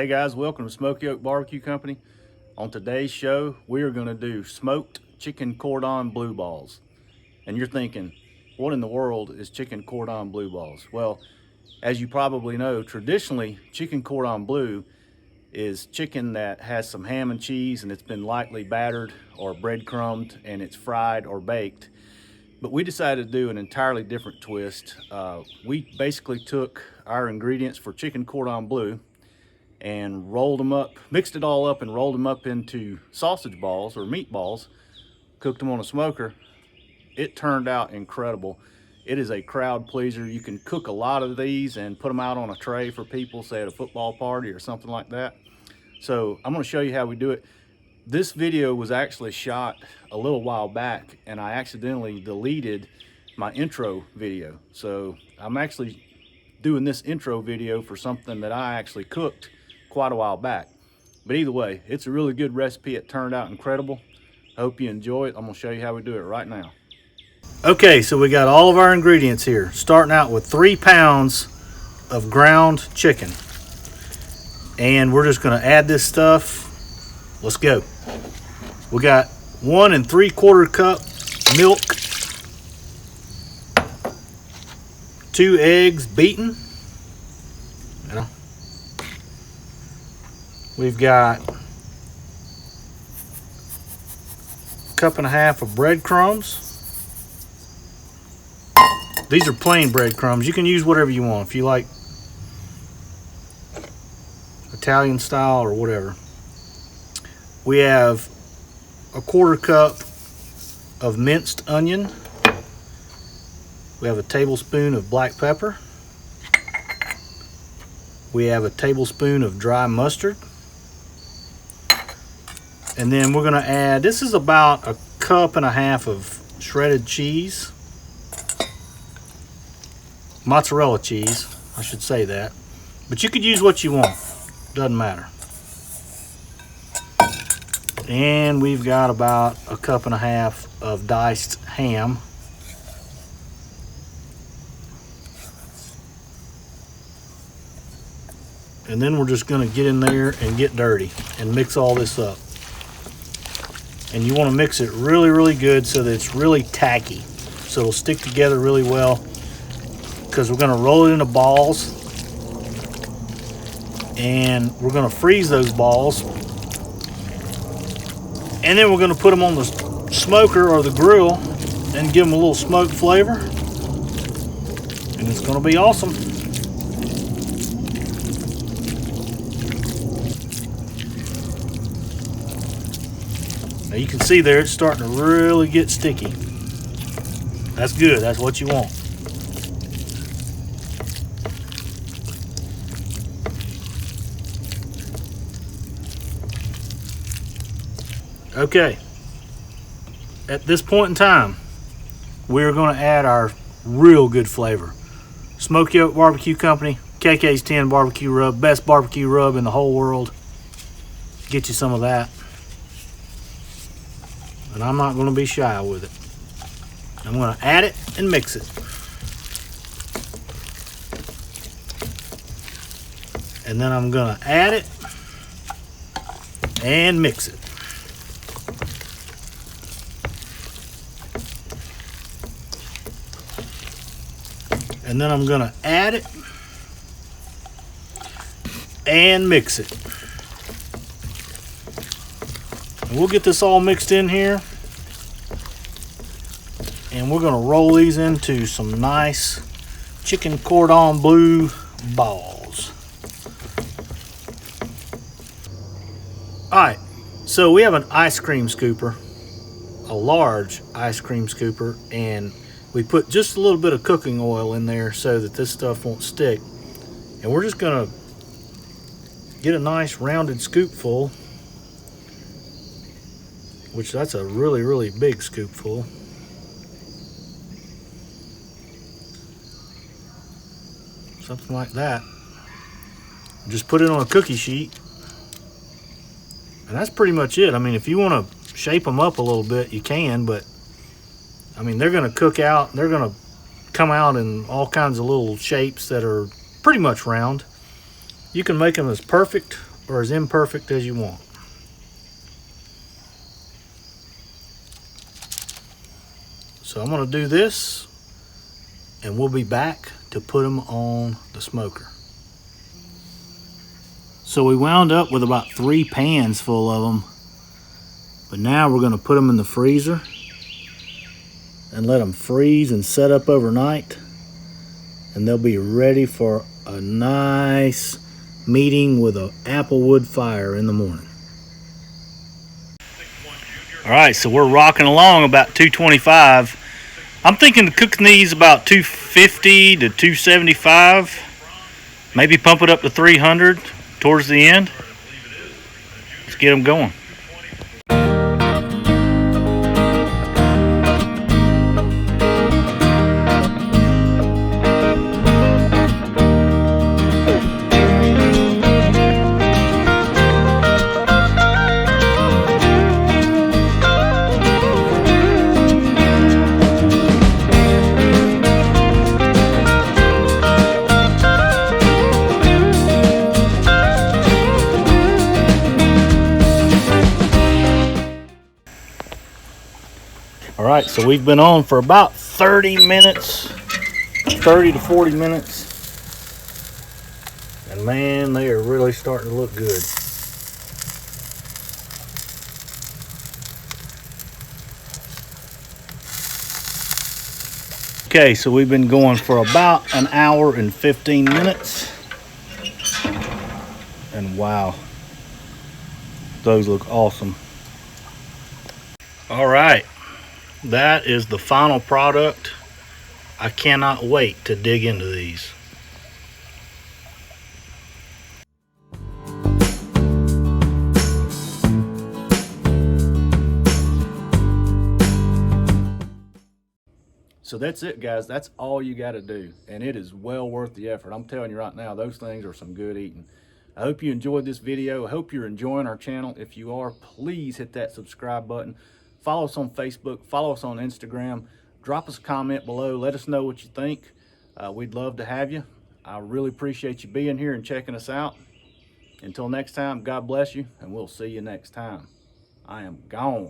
Hey guys, welcome to Smoky Oak Barbecue Company. On today's show, we are going to do smoked chicken cordon bleu balls. And you're thinking, what in the world is chicken cordon bleu balls? Well, as you probably know, traditionally chicken cordon bleu is chicken that has some ham and cheese and it's been lightly battered or breadcrumbed and it's fried or baked. But we decided to do an entirely different twist. We basically took our ingredients for chicken cordon bleu and rolled them up, mixed it all up and rolled them up into sausage balls or meatballs, cooked them on a smoker. It turned out incredible. It is a crowd pleaser. You can cook a lot of these and put them out on a tray for people, say at a football party or something like that. So I'm going to show you how we do it. This video was actually shot a little while back and I accidentally deleted my intro video. So I'm actually doing this intro video for something that I actually cooked quite a while back. But either way, it's a really good recipe. It turned out incredible. I hope you enjoy it. I'm going to show you how we do it right now. Okay, so we got all of our ingredients here, starting out with 3 pounds of ground chicken. And we're just going to add this stuff. Let's go. We got 1 3/4 cup milk, 2 eggs beaten. We've got 1.5 cups of breadcrumbs. These are plain breadcrumbs. You can use whatever you want if you like Italian style or whatever. We have 1/4 cup of minced onion. We have a tablespoon of black pepper. We have a tablespoon of dry mustard. And then we're going to add, this is about 1.5 cups of shredded cheese. Mozzarella cheese, I should say that. But you could use what you want. Doesn't matter. And we've got about 1.5 cups of diced ham. And then we're just going to get in there and get dirty and mix all this up. And you want to mix it really, really good so that it's really tacky. So it'll stick together really well. Because we're going to roll it into balls. And we're going to freeze those balls. And then we're going to put them on the smoker or the grill and give them a little smoked flavor. And it's going to be awesome. Now you can see there it's starting to really get sticky. That's good, that's what you want. Okay, at this point in time, we're going to add our real good flavor. Smoky Oak Barbecue Company, KK's 10 barbecue rub, best barbecue rub in the whole world. Get you some of that. And I'm not going to be shy with it. I'm going to add it and mix it. And then I'm going to add it and mix it. And then I'm going to add it and mix it. And we'll get this all mixed in here. And we're going to roll these into some nice chicken cordon bleu balls. Alright, so we have an ice cream scooper, a large ice cream scooper, and we put just a little bit of cooking oil in there so that this stuff won't stick. And we're just going to get a nice rounded scoop full, which that's a really, really big scoopful. Something like that. Just put it on a cookie sheet. And that's pretty much it. I mean, if you want to shape them up a little bit, you can, but I mean, they're going to cook out. They're going to come out in all kinds of little shapes that are pretty much round. You can make them as perfect or as imperfect as you want. So I'm gonna do this, and we'll be back to put them on the smoker. So we wound up with about 3 pans full of them, but now we're gonna put them in the freezer and let them freeze and set up overnight, and they'll be ready for a nice meeting with an apple wood fire in the morning. All right, so we're rocking along about 225. I'm thinking of cooking these about 250 to 275, maybe pump it up to 300 towards the end. Let's get them going. All right, so we've been on for about 30 minutes, 30 to 40 minutes. And man, they are really starting to look good. Okay, so we've been going for about an hour and 15 minutes. And wow, those look awesome. All right. That is the final product. I cannot wait to dig into these. So that's it, guys. That's all you got to do, and it is well worth the effort. I'm telling you right now, those things are some good eating. I hope you enjoyed this video. I hope you're enjoying our channel. If you are, please hit that subscribe button. Follow us on Facebook, follow us on Instagram, drop us a comment below, let us know what you think. We'd love to have you. I really appreciate you being here and checking us out. Until next time, God bless you, and we'll see you next time. I am gone.